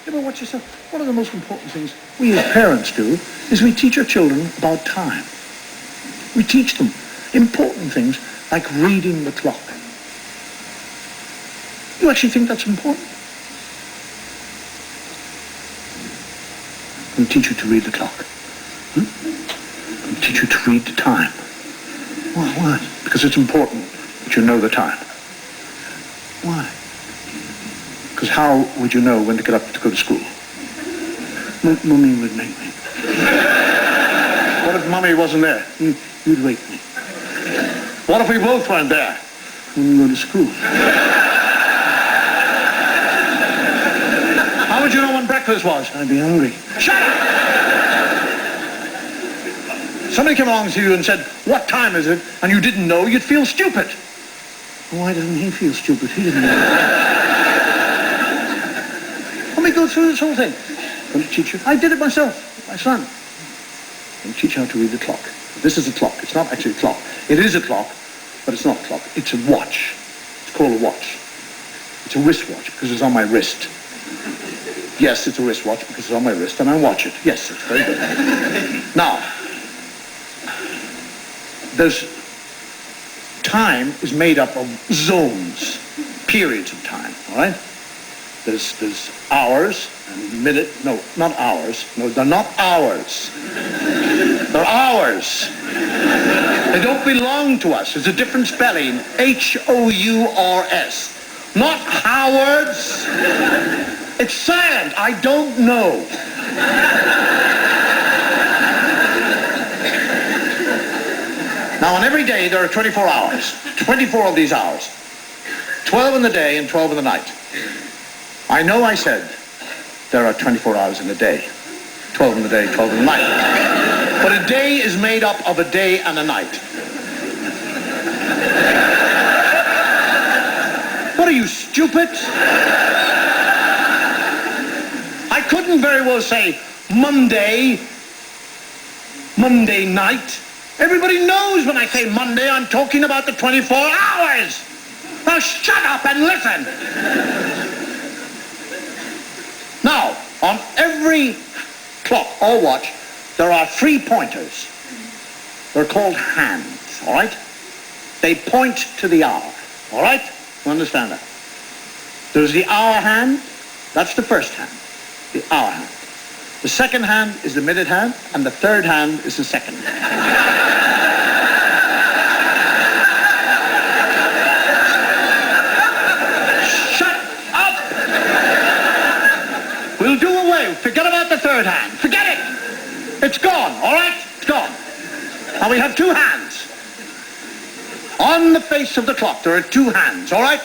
You ever watch yourself? One of the most important things we as parents do is we teach our children about time. We teach them important things like reading the clock. You actually think that's important? I'm going to teach you to read the clock. I'm going to teach you to read the time. Why? Because it's important that you know the time. Why? Because how would you know when to get up to go to school? Mummy would make me. What if Mummy wasn't there? You'd wake me. What if we both weren't there? When you go to school. How would you know when breakfast was? I'd be hungry. Shut up! Somebody came along to you and said, what time is it? And you didn't know, you'd feel stupid. Why doesn't he feel stupid? He didn't know. Let me go through this whole thing. I'm going to teach you. I did it myself, my son. I'm going to teach you how to read the clock. This is a clock. It's not actually a clock. It is a clock, but it's not a clock. It's a watch. It's called a watch. It's a wristwatch because it's on my wrist. Yes, it's a wristwatch because it's on my wrist and I watch it. Yes, it's very good. Now, time is made up of zones, periods of time, all right? There's hours and minutes. No, not hours. No, they're not hours. They're hours. They don't belong to us. There's a different spelling. H-O-U-R-S. Not Howards. It's silent. I don't know. Now, on every day, there are 24 hours. 24 of these hours. 12 in the day and 12 in the night. I know I said there are 24 hours in a day. 12 in the day, 12 in the night. But a day is made up of a day and a night. What are you, stupid? I couldn't very well say Monday night. Everybody knows when I say Monday, I'm talking about the 24 hours. Now shut up and listen. Now, on every clock or watch, there are 3 pointers. They're called hands, all right? They point to the hour, all right? You understand that? There's the hour hand. That's the first hand, the hour hand. The second hand is the minute hand, and the third hand is the second hand. We'll do away. Forget about the third hand. Forget it. It's gone, all right? It's gone. Now we have 2 hands. On the face of the clock, there are 2 hands, all right?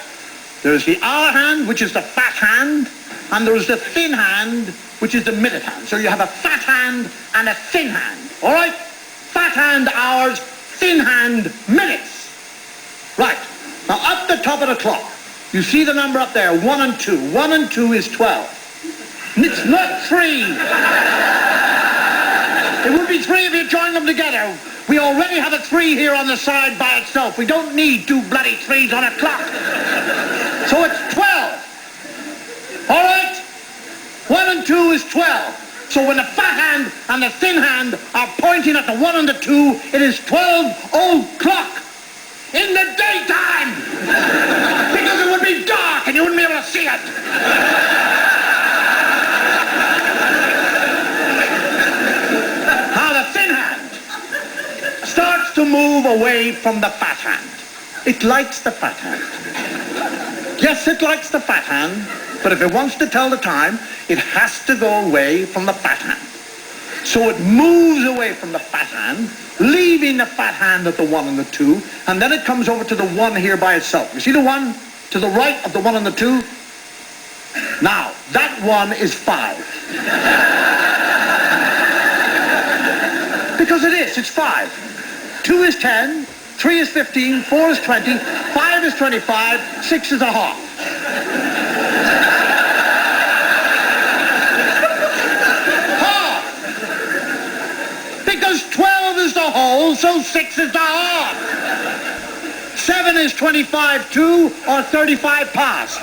There's the hour hand, which is the fat hand, and there's the thin hand, which is the minute hand. So you have a fat hand and a thin hand, all right? Fat hand hours, thin hand minutes. Right. Now up the top of the clock, you see the number up there, 1 and 2. 1 and 2 is 12. It's not 3. It would be 3 if you joined them together. We already have a 3 here on the side by itself. We don't need 2 bloody 3s on a clock. So it's 12. All right? 1 and 2 is 12. So when the fat hand and the thin hand are pointing at the 1 and the 2, it is 12 o'clock in the daytime. Because it would be dark and you wouldn't be able to see it. Starts to move away from the fat hand. It likes the fat hand. Yes, it likes the fat hand, but if it wants to tell the time, it has to go away from the fat hand. So it moves away from the fat hand, leaving the fat hand at the 1 and the 2, and then it comes over to the 1 here by itself. You see the 1 to the right of the 1 and the 2? Now, that 1 is 5. Because it is, it's 5. 2 is 10, 3 is 15, 4 is 20, 5 is 25, 6 is a half. Half! Because 12 is the whole, so 6 is the half. 7 is 25 to or 35 past.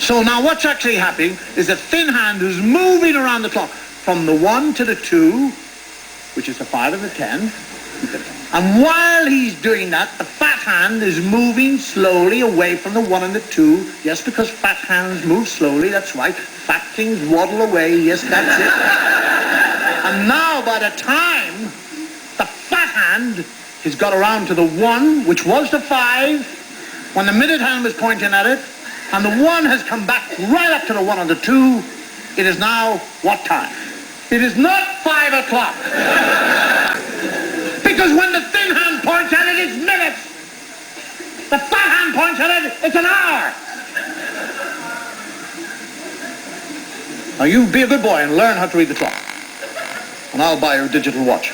So now what's actually happening is the thin hand is moving around the clock from the 1 to the 2, which is the 5 and the 10. And while he's doing that, the fat hand is moving slowly away from the 1 and the 2. Yes, because fat hands move slowly, that's right. Fat things waddle away, yes, that's it. And now by the time the fat hand has got around to the 1, which was the 5, when the minute hand was pointing at it, and the 1 has come back right up to the 1 and the 2, it is now what time? It is not 5 o'clock. Because when the thin hand points at it, it's minutes. The fat hand points at it, it's an hour. Now you be a good boy and learn how to read the clock. And I'll buy you a digital watch.